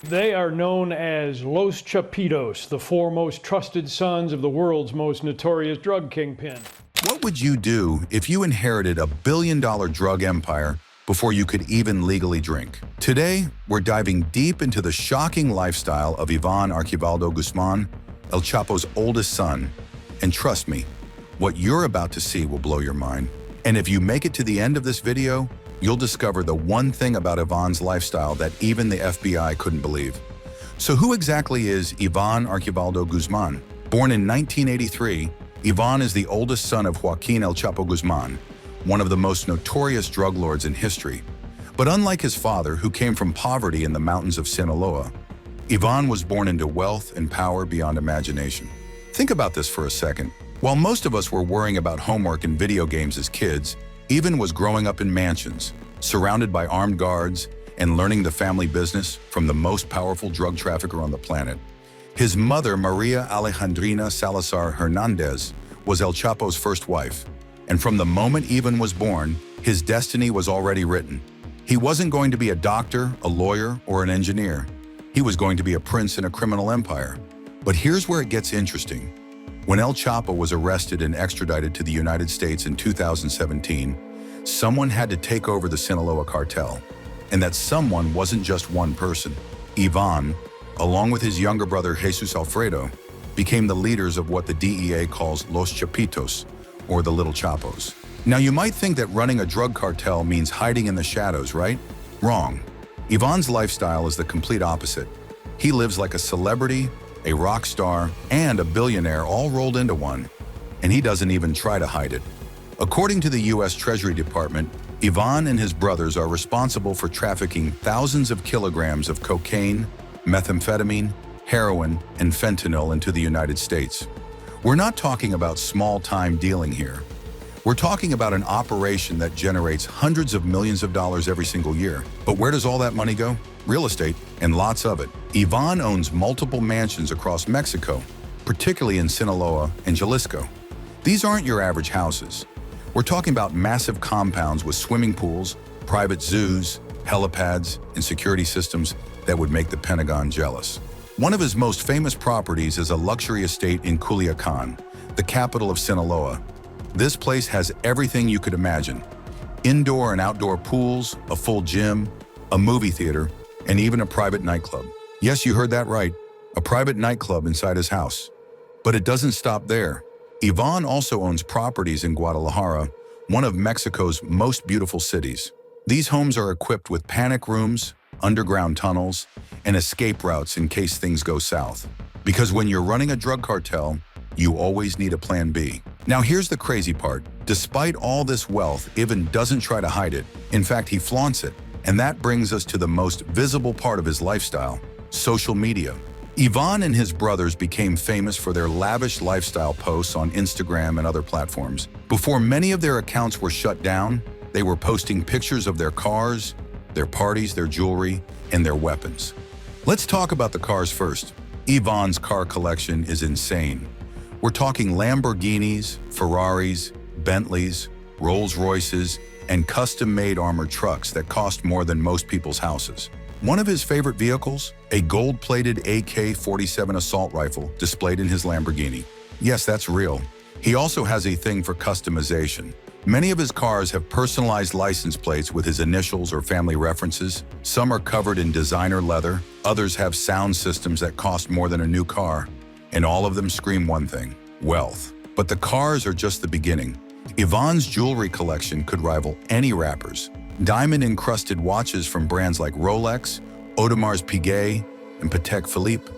They are known as Los Chapitos, the four most trusted sons of the world's most notorious drug kingpin. What would you do if you inherited a billion-dollar drug empire before you could even legally drink? Today, we're diving deep into the shocking lifestyle of Iván Archivaldo Guzmán, El Chapo's oldest son. And trust me, what you're about to see will blow your mind. And if you make it to the end of this video, you'll discover the one thing about Iván's lifestyle that even the FBI couldn't believe. So who exactly is Iván Archivaldo Guzmán? Born in 1983, Iván is the oldest son of Joaquín El Chapo Guzmán, one of the most notorious drug lords in history. But unlike his father, who came from poverty in the mountains of Sinaloa, Iván was born into wealth and power beyond imagination. Think about this for a second. While most of us were worrying about homework and video games as kids, Iván was growing up in mansions, surrounded by armed guards, and learning the family business from the most powerful drug trafficker on the planet. His mother, Maria Alejandrina Salazar Hernandez, was El Chapo's first wife. And from the moment Iván was born, his destiny was already written. He wasn't going to be a doctor, a lawyer, or an engineer. He was going to be a prince in a criminal empire. But here's where it gets interesting. When El Chapo was arrested and extradited to the United States in 2017, someone had to take over the Sinaloa cartel. And that someone wasn't just one person. Iván, along with his younger brother Jesus Alfredo, became the leaders of what the DEA calls Los Chapitos, or the Little Chapos. Now you might think that running a drug cartel means hiding in the shadows, right? Wrong. Iván's lifestyle is the complete opposite. He lives like a celebrity, a rock star, and a billionaire all rolled into one, and he doesn't even try to hide it. According to the U.S. Treasury Department, Iván and his brothers are responsible for trafficking thousands of kilograms of cocaine, methamphetamine, heroin, and fentanyl into the United States. We're not talking about small-time dealing here. We're talking about an operation that generates hundreds of millions of dollars every single year. But where does all that money go? Real estate, and lots of it. Iván owns multiple mansions across Mexico, particularly in Sinaloa and Jalisco. These aren't your average houses. We're talking about massive compounds with swimming pools, private zoos, helipads, and security systems that would make the Pentagon jealous. One of his most famous properties is a luxury estate in Culiacán, the capital of Sinaloa. This place has everything you could imagine. Indoor and outdoor pools, a full gym, a movie theater, and even a private nightclub. Yes, you heard that right, a private nightclub inside his house. But it doesn't stop there. Iván also owns properties in Guadalajara, one of Mexico's most beautiful cities. These homes are equipped with panic rooms, underground tunnels, and escape routes in case things go south. Because when you're running a drug cartel, you always need a plan B. Now here's the crazy part. Despite all this wealth, Iván doesn't try to hide it. In fact, he flaunts it. And that brings us to the most visible part of his lifestyle, social media. Iván and his brothers became famous for their lavish lifestyle posts on Instagram and other platforms. Before many of their accounts were shut down, they were posting pictures of their cars, their parties, their jewelry, and their weapons. Let's talk about the cars first. Iván's car collection is insane. We're talking Lamborghinis, Ferraris, Bentleys, Rolls-Royces, and custom-made armored trucks that cost more than most people's houses. One of his favorite vehicles, a gold-plated AK-47 assault rifle displayed in his Lamborghini. Yes, that's real. He also has a thing for customization. Many of his cars have personalized license plates with his initials or family references. Some are covered in designer leather. Others have sound systems that cost more than a new car. And all of them scream one thing: wealth. But the cars are just the beginning. Iván's jewelry collection could rival any rapper's. Diamond-encrusted watches from brands like Rolex, Audemars Piguet, and Patek Philippe.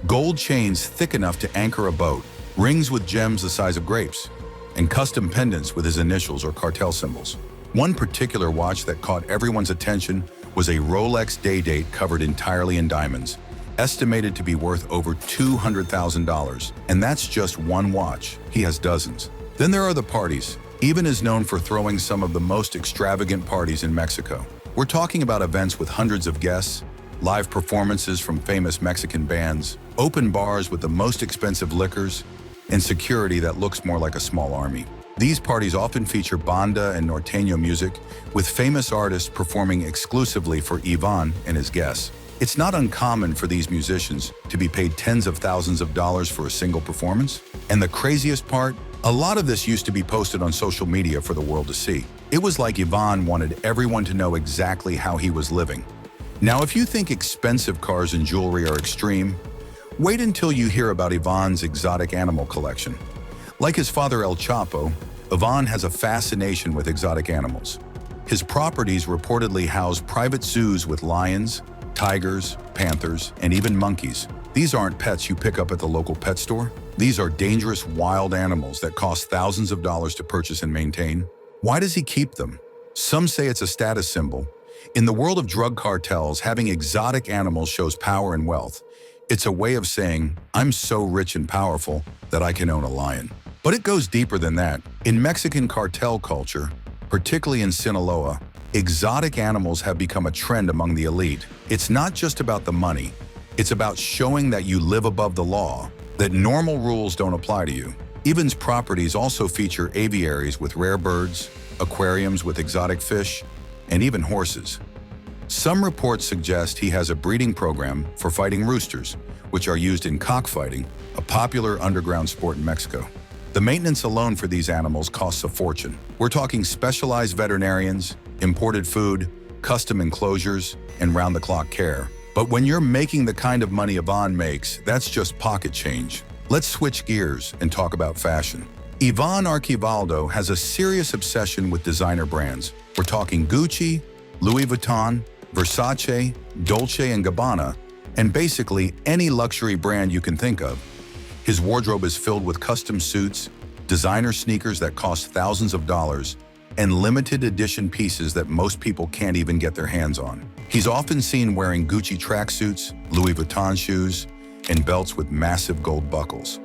Gold chains thick enough to anchor a boat, rings with gems the size of grapes, and custom pendants with his initials or cartel symbols. One particular watch that caught everyone's attention was a Rolex Day-Date covered entirely in diamonds, estimated to be worth over $200,000. And that's just one watch. He has dozens. Then there are the parties. Iván is known for throwing some of the most extravagant parties in Mexico. We're talking about events with hundreds of guests, live performances from famous Mexican bands, open bars with the most expensive liquors, and security that looks more like a small army. These parties often feature banda and norteño music, with famous artists performing exclusively for Iván and his guests. It's not uncommon for these musicians to be paid tens of thousands of dollars for a single performance. And the craziest part, a lot of this used to be posted on social media for the world to see. It was like Iván wanted everyone to know exactly how he was living. Now, if you think expensive cars and jewelry are extreme, wait until you hear about Iván's exotic animal collection. Like his father El Chapo, Iván has a fascination with exotic animals. His properties reportedly house private zoos with lions, tigers, panthers, and even monkeys. These aren't pets you pick up at the local pet store. These are dangerous wild animals that cost thousands of dollars to purchase and maintain. Why does he keep them? Some say it's a status symbol. In the world of drug cartels, having exotic animals shows power and wealth. It's a way of saying, I'm so rich and powerful that I can own a lion. But it goes deeper than that. In Mexican cartel culture, particularly in Sinaloa, exotic animals have become a trend among the elite. It's not just about the money. It's about showing that you live above the law, that normal rules don't apply to you. Iván's properties also feature aviaries with rare birds, aquariums with exotic fish, and even horses. Some reports suggest he has a breeding program for fighting roosters, which are used in cockfighting, a popular underground sport in Mexico. The maintenance alone for these animals costs a fortune. We're talking specialized veterinarians, imported food, custom enclosures, and round-the-clock care. But when you're making the kind of money Iván makes, that's just pocket change. Let's switch gears and talk about fashion. Iván Archivaldo has a serious obsession with designer brands. We're talking Gucci, Louis Vuitton, Versace, Dolce & Gabbana, and basically any luxury brand you can think of. His wardrobe is filled with custom suits, designer sneakers that cost thousands of dollars, and limited edition pieces that most people can't even get their hands on. He's often seen wearing Gucci tracksuits, Louis Vuitton shoes, and belts with massive gold buckles.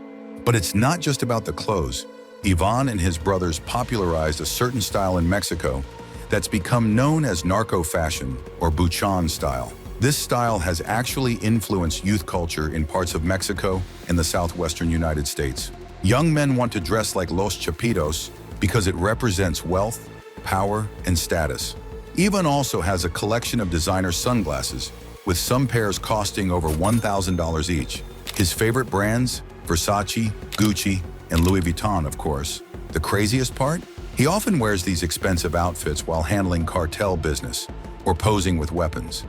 But it's not just about the clothes. Iván and his brothers popularized a certain style in Mexico that's become known as Narco fashion or Buchón style. This style has actually influenced youth culture in parts of Mexico and the southwestern United States. Young men want to dress like Los Chapitos because it represents wealth, power, and status. Iván also has a collection of designer sunglasses, with some pairs costing over $1,000 each. His favorite brands? Versace, Gucci, and Louis Vuitton, of course. The craziest part? He often wears these expensive outfits while handling cartel business or posing with weapons.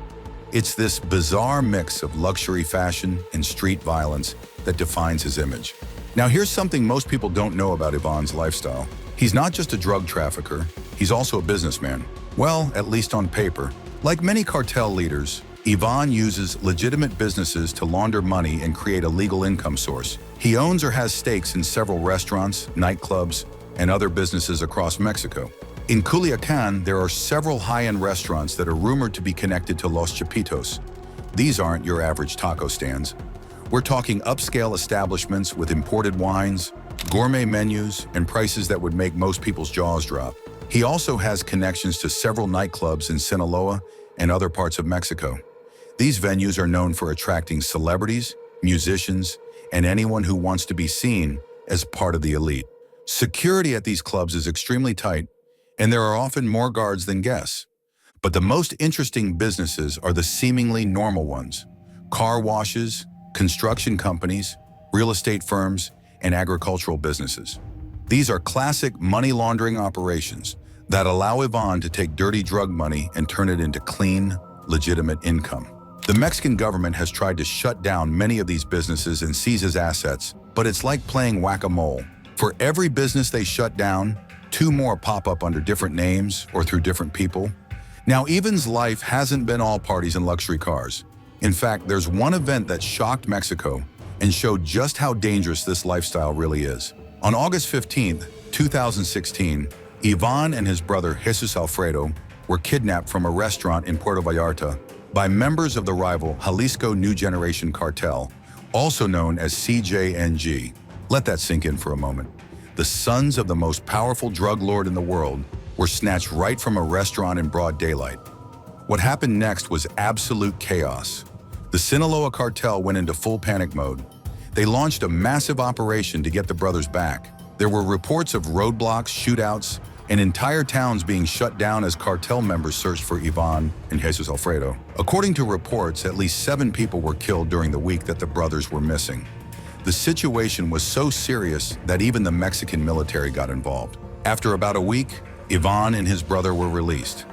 It's this bizarre mix of luxury fashion and street violence that defines his image. Now here's something most people don't know about Iván's lifestyle. He's not just a drug trafficker, he's also a businessman. Well, at least on paper. Like many cartel leaders, Iván uses legitimate businesses to launder money and create a legal income source. He owns or has stakes in several restaurants, nightclubs, and other businesses across Mexico. In Culiacán, there are several high-end restaurants that are rumored to be connected to Los Chapitos. These aren't your average taco stands. We're talking upscale establishments with imported wines, gourmet menus, and prices that would make most people's jaws drop. He also has connections to several nightclubs in Sinaloa and other parts of Mexico. These venues are known for attracting celebrities, musicians, and anyone who wants to be seen as part of the elite. Security at these clubs is extremely tight, and there are often more guards than guests. But the most interesting businesses are the seemingly normal ones: car washes, construction companies, real estate firms, and agricultural businesses. These are classic money laundering operations that allow Iván to take dirty drug money and turn it into clean, legitimate income. The Mexican government has tried to shut down many of these businesses and seize his assets, but it's like playing whack-a-mole. For every business they shut down, two more pop up under different names or through different people. Now, Iván's life hasn't been all parties and luxury cars. In fact, there's one event that shocked Mexico and showed just how dangerous this lifestyle really is. On August 15, 2016, Iván and his brother Jesus Alfredo were kidnapped from a restaurant in Puerto Vallarta by members of the rival Jalisco New Generation Cartel, also known as CJNG. Let that sink in for a moment. The sons of the most powerful drug lord in the world were snatched right from a restaurant in broad daylight. What happened next was absolute chaos. The Sinaloa cartel went into full panic mode. They launched a massive operation to get the brothers back. There were reports of roadblocks, shootouts, and entire towns being shut down as cartel members searched for Iván and Jesus Alfredo. According to reports, at least 7 people were killed during the week that the brothers were missing. The situation was so serious that even the Mexican military got involved. After about a week, Iván and his brother were released.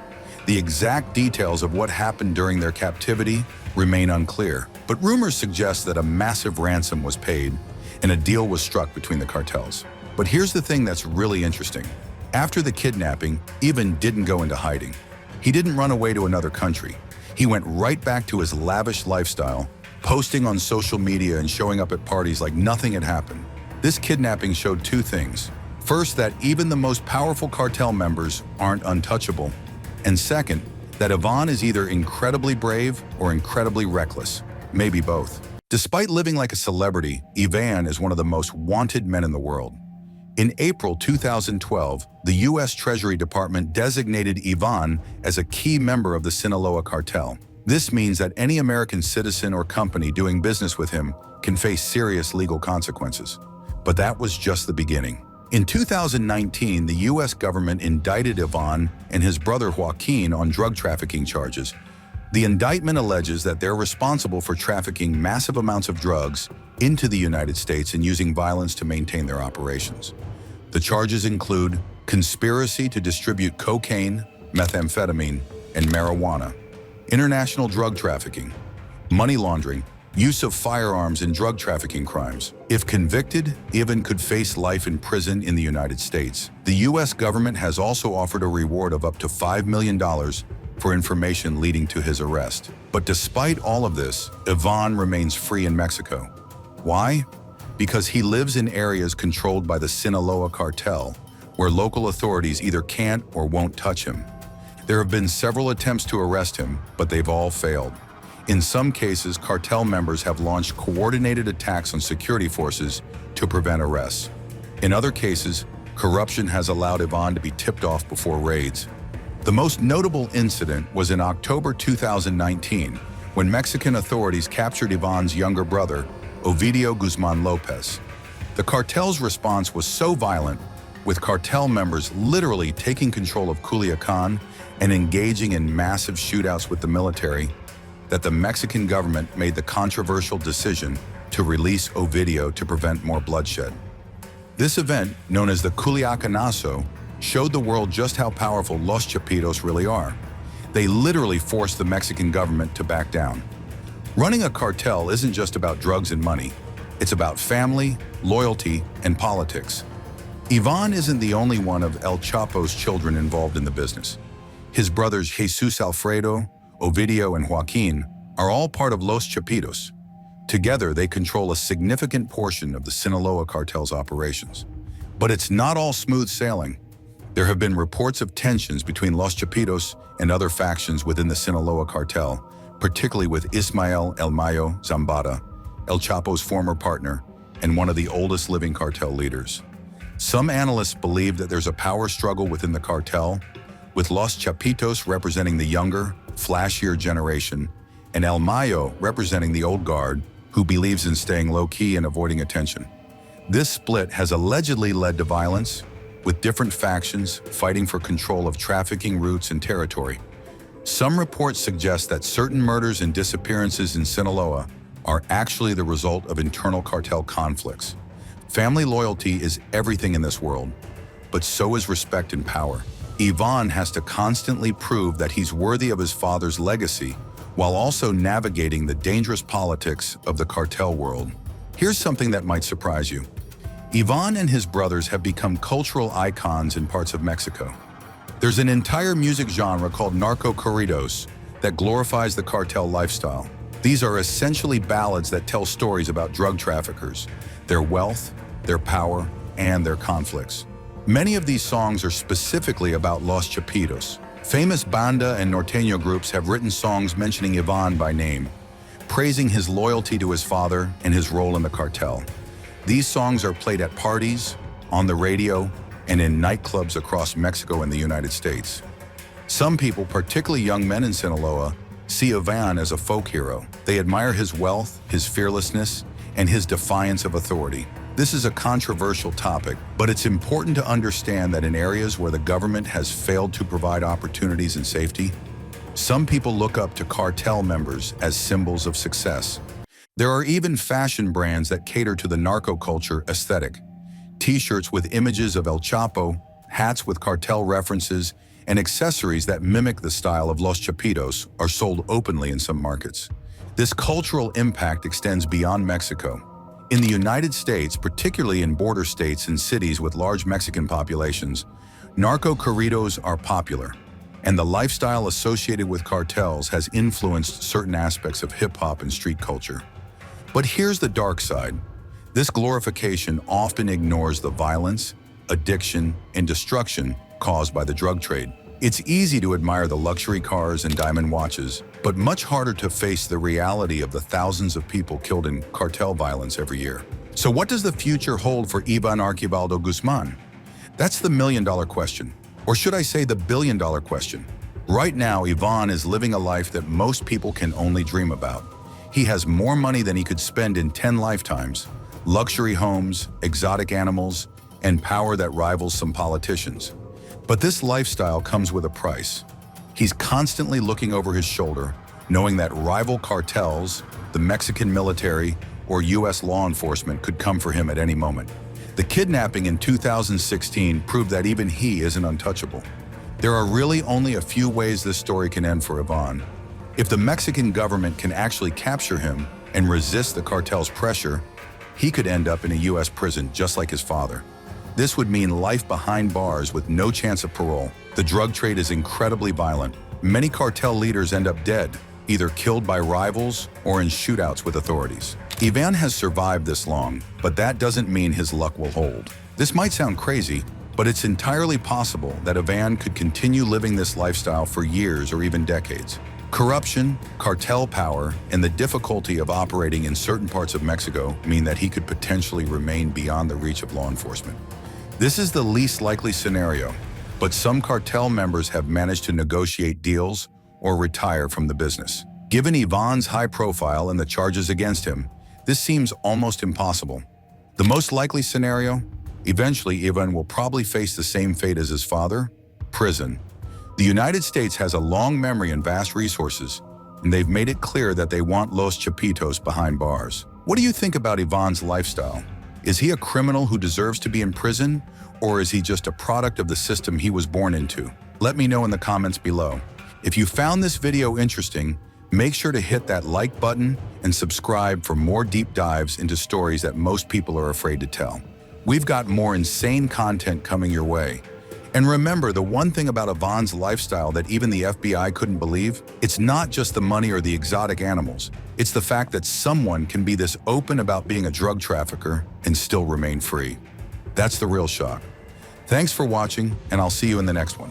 The exact details of what happened during their captivity remain unclear, but rumors suggest that a massive ransom was paid and a deal was struck between the cartels. But here's the thing that's really interesting. After the kidnapping, Iván didn't go into hiding. He didn't run away to another country. He went right back to his lavish lifestyle, posting on social media and showing up at parties like nothing had happened. This kidnapping showed 2 things. First, that even the most powerful cartel members aren't untouchable. And second, that Iván is either incredibly brave or incredibly reckless, maybe both. Despite living like a celebrity, Iván is one of the most wanted men in the world. In April 2012, the U.S. Treasury Department designated Iván as a key member of the Sinaloa cartel. This means that any American citizen or company doing business with him can face serious legal consequences. But that was just the beginning. In 2019, the U.S. government indicted Iván and his brother Joaquin on drug trafficking charges. The indictment alleges that they're responsible for trafficking massive amounts of drugs into the United States and using violence to maintain their operations. The charges include conspiracy to distribute cocaine, methamphetamine, and marijuana, international drug trafficking, money laundering, use of firearms in drug trafficking crimes. If convicted, Iván could face life in prison in the United States. The U.S. government has also offered a reward of up to $5 million for information leading to his arrest. But despite all of this, Iván remains free in Mexico. Why? Because he lives in areas controlled by the Sinaloa cartel, where local authorities either can't or won't touch him. There have been several attempts to arrest him, but they've all failed. In some cases, cartel members have launched coordinated attacks on security forces to prevent arrests. In other cases, corruption has allowed Iván to be tipped off before raids. The most notable incident was in October 2019, when Mexican authorities captured Iván's younger brother, Ovidio Guzmán Lopez. The cartel's response was so violent, with cartel members literally taking control of Culiacán and engaging in massive shootouts with the military, that the Mexican government made the controversial decision to release Ovidio to prevent more bloodshed. This event, known as the Culiacanazo, showed the world just how powerful Los Chapitos really are. They literally forced the Mexican government to back down. Running a cartel isn't just about drugs and money. It's about family, loyalty, and politics. Iván isn't the only one of El Chapo's children involved in the business. His brothers Jesus Alfredo, Ovidio, and Joaquin are all part of Los Chapitos. Together, they control a significant portion of the Sinaloa cartel's operations. But it's not all smooth sailing. There have been reports of tensions between Los Chapitos and other factions within the Sinaloa cartel, particularly with Ismael El Mayo Zambada, El Chapo's former partner and one of the oldest living cartel leaders. Some analysts believe that there's a power struggle within the cartel, with Los Chapitos representing the younger, flashier generation, and El Mayo representing the old guard, who believes in staying low-key and avoiding attention. This split has allegedly led to violence, with different factions fighting for control of trafficking routes and territory. Some reports suggest that certain murders and disappearances in Sinaloa are actually the result of internal cartel conflicts. Family loyalty is everything in this world, but so is respect and power. Iván has to constantly prove that he's worthy of his father's legacy, while also navigating the dangerous politics of the cartel world. Here's something that might surprise you. Iván and his brothers have become cultural icons in parts of Mexico. There's an entire music genre called Narco Corridos that glorifies the cartel lifestyle. These are essentially ballads that tell stories about drug traffickers, their wealth, their power, and their conflicts. Many of these songs are specifically about Los Chapitos. Famous banda and norteño groups have written songs mentioning Iván by name, praising his loyalty to his father and his role in the cartel. These songs are played at parties, on the radio, and in nightclubs across Mexico and the United States. Some people, particularly young men in Sinaloa, see Iván as a folk hero. They admire his wealth, his fearlessness, and his defiance of authority. This is a controversial topic, but it's important to understand that in areas where the government has failed to provide opportunities and safety, some people look up to cartel members as symbols of success. There are even fashion brands that cater to the narco culture aesthetic. T-shirts with images of El Chapo, hats with cartel references, and accessories that mimic the style of Los Chapitos are sold openly in some markets. This cultural impact extends beyond Mexico. In the United States, particularly in border states and cities with large Mexican populations, narco corridos are popular, and the lifestyle associated with cartels has influenced certain aspects of hip-hop and street culture. But here's the dark side. This glorification often ignores the violence, addiction, and destruction caused by the drug trade. It's easy to admire the luxury cars and diamond watches, but much harder to face the reality of the thousands of people killed in cartel violence every year. So what does the future hold for Iván Archivaldo Guzmán? That's the million-dollar question. Or should I say the billion-dollar question? Right now, Iván is living a life that most people can only dream about. He has more money than he could spend in 10 lifetimes, luxury homes, exotic animals, and power that rivals some politicians. But this lifestyle comes with a price. He's constantly looking over his shoulder, knowing that rival cartels, the Mexican military, or U.S. law enforcement could come for him at any moment. The kidnapping in 2016 proved that even he isn't untouchable. There are really only a few ways this story can end for Iván. If the Mexican government can actually capture him and resist the cartel's pressure, he could end up in a U.S. prison just like his father. This would mean life behind bars with no chance of parole. The drug trade is incredibly violent. Many cartel leaders end up dead, either killed by rivals or in shootouts with authorities. Iván has survived this long, but that doesn't mean his luck will hold. This might sound crazy, but it's entirely possible that Iván could continue living this lifestyle for years or even decades. Corruption, cartel power, and the difficulty of operating in certain parts of Mexico mean that he could potentially remain beyond the reach of law enforcement. This is the least likely scenario, but some cartel members have managed to negotiate deals or retire from the business. Given Iván's high profile and the charges against him, this seems almost impossible. The most likely scenario? Eventually, Iván will probably face the same fate as his father: prison. The United States has a long memory and vast resources, and they've made it clear that they want Los Chapitos behind bars. What do you think about Iván's lifestyle? Is he a criminal who deserves to be in prison, or is he just a product of the system he was born into? Let me know in the comments below. If you found this video interesting, make sure to hit that like button and subscribe for more deep dives into stories that most people are afraid to tell. We've got more insane content coming your way. And remember, the one thing about Iván's lifestyle that even the FBI couldn't believe, it's not just the money or the exotic animals. It's the fact that someone can be this open about being a drug trafficker and still remain free. That's the real shock. Thanks for watching, and I'll see you in the next one.